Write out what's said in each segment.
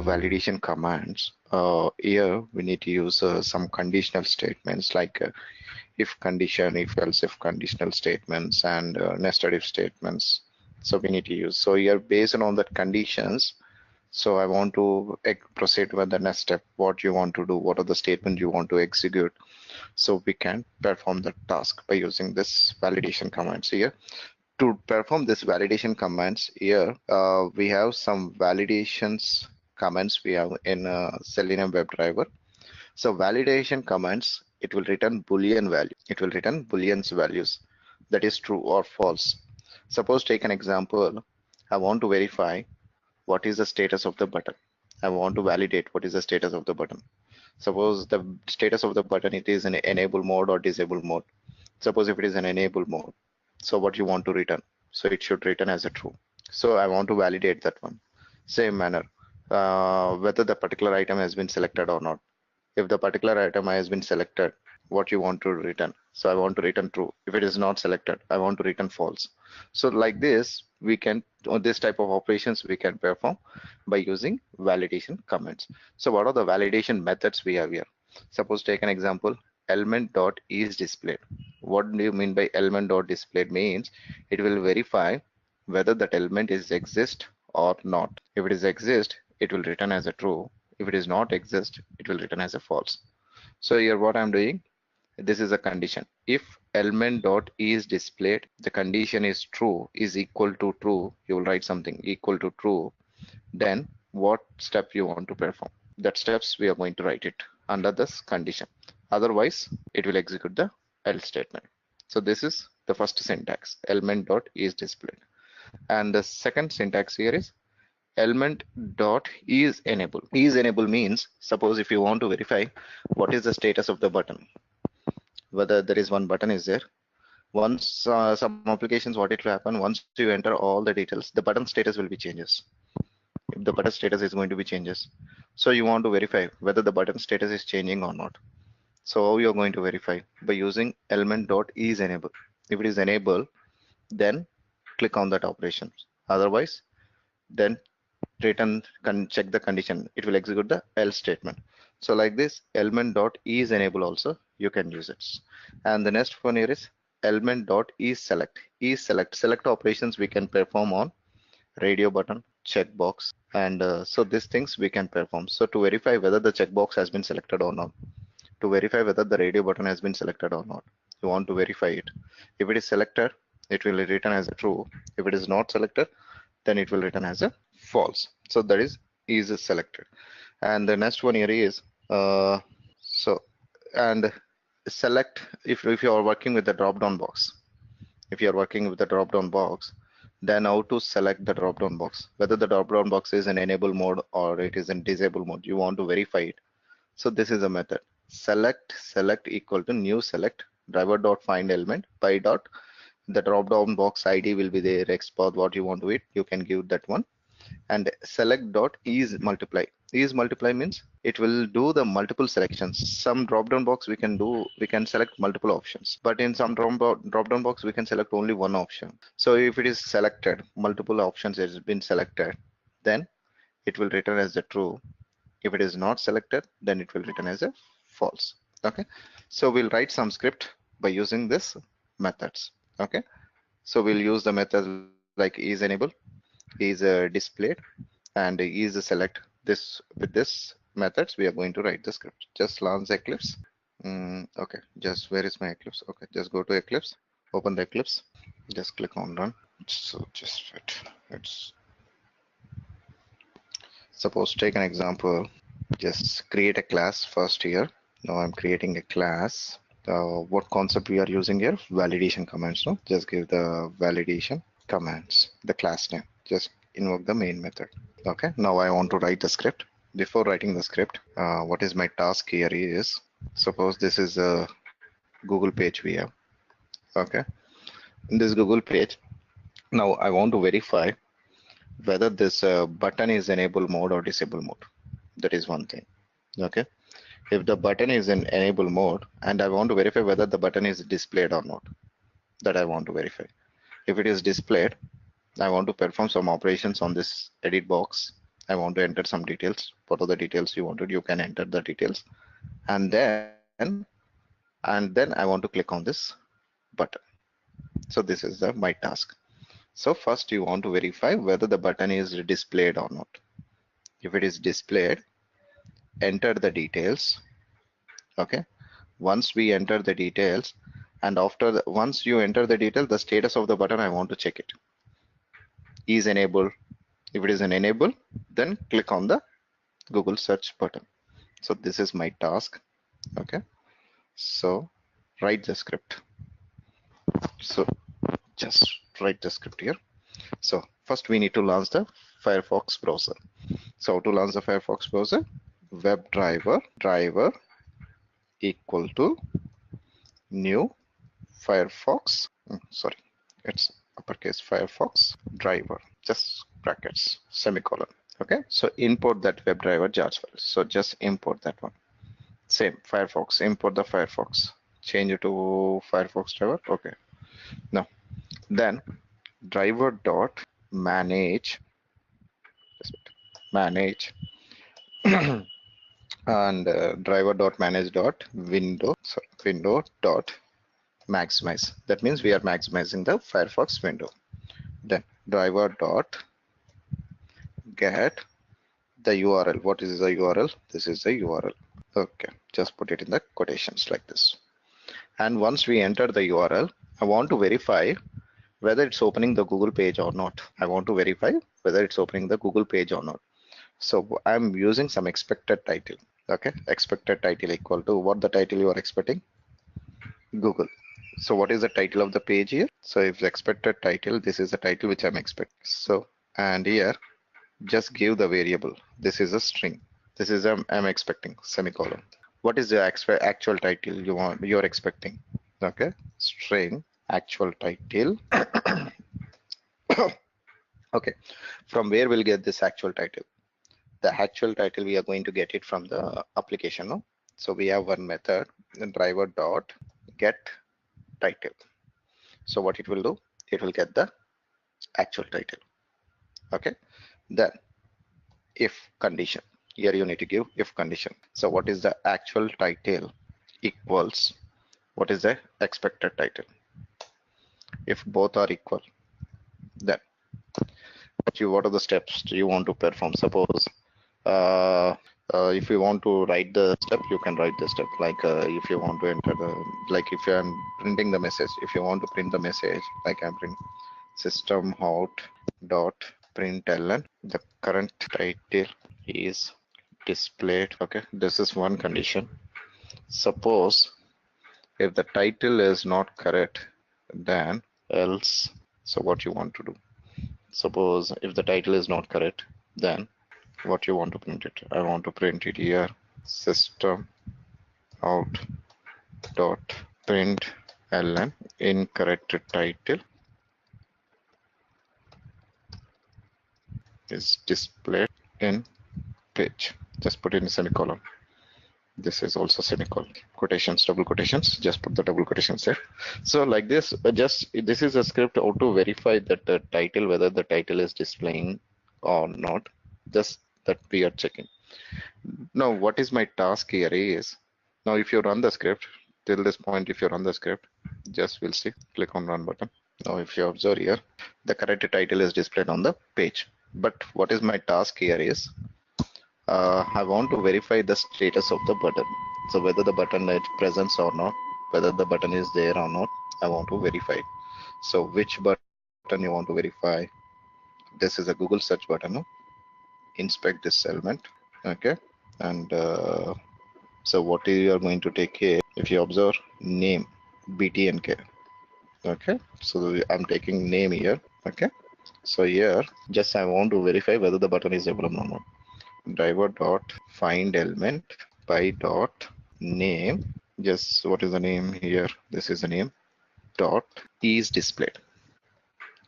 validation commands. Here we need to use some conditional statements like if condition, if else if conditional statements, and nested if statements. So we need to use. So here based on that conditions, so I want to proceed with the next step. What you want to do, what are the statements you want to execute, so we can perform the task by using this validation commands here. To perform this validation commands here, we have some validations commands we have in Selenium WebDriver. So validation commands, it will return Boolean value. It will return Boolean's values, that is true or false. Suppose take an example. I want to verify what is the status of the button. I want to validate what is the status of the button. Suppose the status of the button, it is in enable mode or disable mode. Suppose if it is an enable mode, so what you want to return, so it should return as a true. So I want to validate that one. Same manner, whether the particular item has been selected or not. If the particular item has been selected, what you want to return, so I want to return true. If it is not selected, I want to return false. So like this, we can, this type of operations we can perform by using validation commands. So what are the validation methods we have here? Suppose take an example, element dot is displayed. What do you mean by element dot displayed? Means it will verify whether that element is exist or not. If it is exist, it will return as a true. If it is not exist, it will return as a false. So here what I'm doing, this is a condition. If element dot is displayed, the condition is true, is equal to true, you will write something equal to true. Then what step you want to perform, that steps we are going to write it under this condition. Otherwise it will execute the else statement. So this is the first syntax, element dot is displayed. And the second syntax here is element dot is enable. Is enable means, suppose if you want to verify what is the status of the button, whether there is one button is there. Once some applications, what it will happen, once you enter all the details, the button status will be changes. If the button status is going to be changes, so you want to verify whether the button status is changing or not. So how you're going to verify? By using element dot is enable. If it is enable, then click on that operation. Otherwise, then return, check the condition, it will execute the else statement. So like this, element dot is enable also you can use it. And the next one here is element dot is select. Is select operations we can perform on radio button, checkbox, and so these things we can perform. So to verify whether the checkbox has been selected or not, to verify whether the radio button has been selected or not, you want to verify it. If it is selected, it will return as a true. If it is not selected, then it will return as a false. So that is selected. And the next one here is and select. If you are working with the drop down box, if you are working with the drop down box, then how to select the drop down box, whether the drop down box is in enable mode or it is in disable mode, you want to verify it. So this is a method, select equal to new select driver dot find element by dot, the drop down box ID will be there, export what you want to it, you can give that one. And select dot is multiply. Is multiply means it will do the multiple selections. Some drop down box we can select multiple options, but in some drop down box we can select only one option. So if it is selected, multiple options has been selected, then it will return as the true. If it is not selected, then it will return as a false. Okay, so we'll write some script by using this methods. Okay, so we'll use the methods like is enable, is displayed, and is select. This with this methods we are going to write the script. Just launch Eclipse. Okay, just where is my Eclipse? Okay, just go to Eclipse, open the Eclipse, just click on run. So just wait, it's suppose take an example, just create a class first here. Now I'm creating a class. What concept we are using here? Validation commands. No, just give the validation commands, the class name, just invoke the main method. Okay, now I want to write the script. Before writing the script, what is my task here is, suppose this is a Google page we have. Okay, in this Google page, now I want to verify whether this button is enable mode or disable mode. That is one thing. Okay, if the button is in enable mode, and I want to verify whether the button is displayed or not, that I want to verify. If it is displayed, I want to perform some operations on this edit box I want to enter some details. What are the details you wanted? You can enter the details, and then I want to click on this button. So this is my task. So first you want to verify whether the button is displayed or not. If it is displayed, enter the details. Okay. Once we enter the details, and once you enter the detail, the status of the button, I want to check it. Is enabled. If it is an enable, then click on the Google search button. So this is my task. Okay. So write the script. So just write the script here. So first we need to launch the Firefox browser. So to launch the Firefox browser, WebDriver equal to new Firefox. Sorry, it's uppercase Firefox driver, just brackets, semicolon. Okay, so import that WebDriver jar file. So just import that one. Same Firefox, import the Firefox, change it to Firefox driver. Okay, now then driver dot manage and driver dot manage dot window dot maximize. That means we are maximizing the Firefox window. Then driver dot get the URL. What is the URL? This is the URL. Okay, just put it in the quotations like this. And once we enter the URL, I want to verify whether it's opening the Google page or not. I want to verify whether it's opening the Google page or not. So I'm using some expected title. Okay, expected title equal to what the title you are expecting? Google. So what is the title of the page here? So if the expected title, this is the title which I'm expecting. So, and here just give the variable. This is a string. This is I'm expecting semicolon. What is the actual title you're expecting? Okay, string actual title. Okay, from where we'll get this actual title? The actual title we are going to get it from the application. No? So we have one method, driver dot get title. So what it will do? It will get the actual title. Okay, then if condition. Here you need to give if condition. So what is the actual title equals what is the expected title? If both are equal, then what are the steps you want to perform? Suppose if you want to write the step, you can write the step. Like if you want to enter the, like if I'm printing the message, if you want to print the message, like I'm printing system out dot println, the current title is displayed. Okay, this is one condition. Suppose if the title is not correct, then else. So what you want to do? Suppose if the title is not correct, then what you want to print it? I want to print it here, system out dot println incorrect title is displayed in page. Just put in a semicolon. This is also semicolon. Quotations, double quotations, just put the double quotations there. So like this, this is a script how to verify that the title, whether the title is displaying or not. Just that we are checking. Now what is my task here is, now if you run the script till this point, if you run the script, just we'll see, click on run button. Now if you observe here, the correct title is displayed on the page. But what is my task here is, I want to verify the status of the button. So whether the button is present or not, whether the button is there or not, I want to verify it. So which button you want to verify? This is a Google search button. No? Inspect this element. Okay, and so what you are going to take here, if you observe name BTNK. Okay, so I'm taking name here. Okay, so here just I want to verify whether the button is available or not. Driver dot find element by dot name. Just what is the name here? This is the name dot is displayed.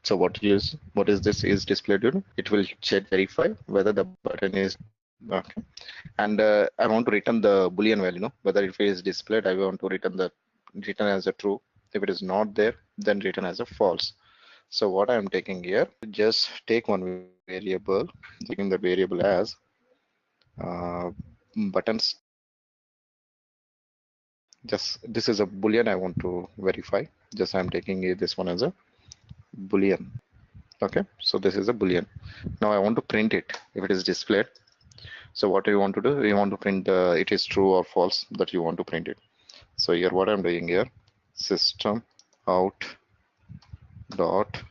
So what is this is displayed? You know, it will check verify whether the button is okay. And I want to return the boolean value. No, whether if it is displayed, I want to return as a true. If it is not there, then return as a false. So what I am taking here, just take one variable, taking the variable as buttons. Just this is a boolean I want to verify. Just I'm taking this one as a boolean. Okay, so this is a boolean. Now I want to print it if it is displayed. So what do you want to do? You want to print the it is true or false that you want to print it. So here what I'm doing here, system out dot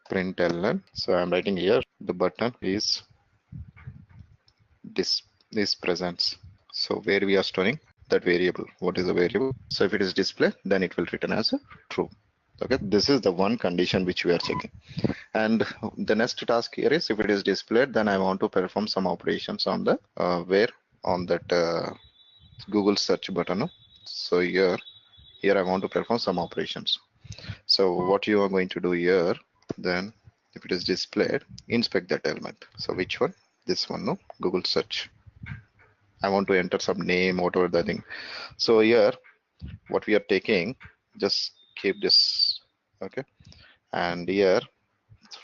println. So I'm writing here the button is this is presents. So where we are storing that variable. What is the variable? So if it is displayed, then it will return as a true. Okay, this is the one condition which we are checking. And the next task here is if it is displayed, then I want to perform some operations on the where on that Google search button. So here I want to perform some operations. So what you are going to do here, then if it is displayed, inspect that element. So which one? This one, no? Google search. I want to enter some name, whatever the thing. So here, what we are taking, just keep this, okay? And here,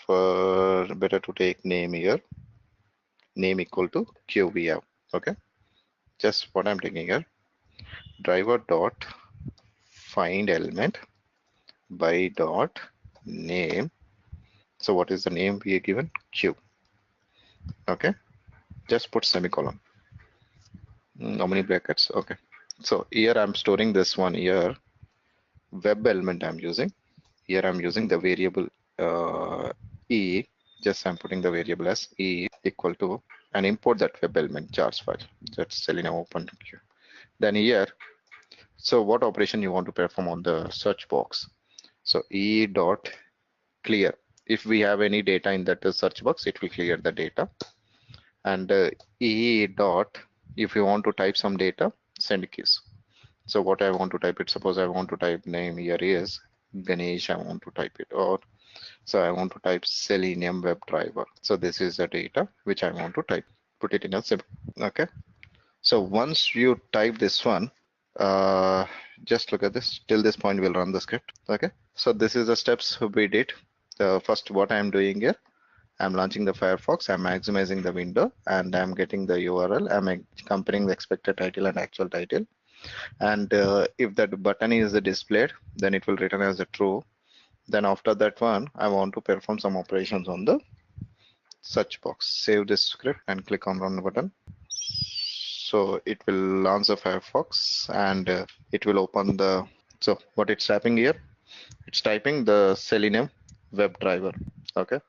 for better to take name here, name equal to Q we have, okay? Just what I'm taking here, driver dot find element by dot name. So what is the name we are given? Q. Okay, just put semicolon. How many brackets? Okay, so here I'm storing this one here. Web element I'm using. Here I'm using the variable e. Just I'm putting the variable as e equal to and import that web element jars file. That's Selenium open. Then here, so what operation you want to perform on the search box? So e dot clear. If we have any data in that search box, it will clear the data. And e dot, if you want to type some data, send keys. So what I want to type it, suppose I want to type name here is Ganesh, I want to type it, or so I want to type Selenium WebDriver. So this is the data which I want to type, put it in a sim. Okay, so once you type this one, just look at this. Till this point we'll run the script. Okay, so this is the steps we did. First, what I'm doing here, I'm launching the Firefox, I'm maximizing the window, and I'm getting the URL. I'm comparing the expected title and actual title. And if that button is displayed, then it will return as a true. Then after that one, I want to perform some operations on the search box. Save this script and click on run button. So it will launch the Firefox and it will open the, so what it's typing here, it's typing the Selenium WebDriver. Okay,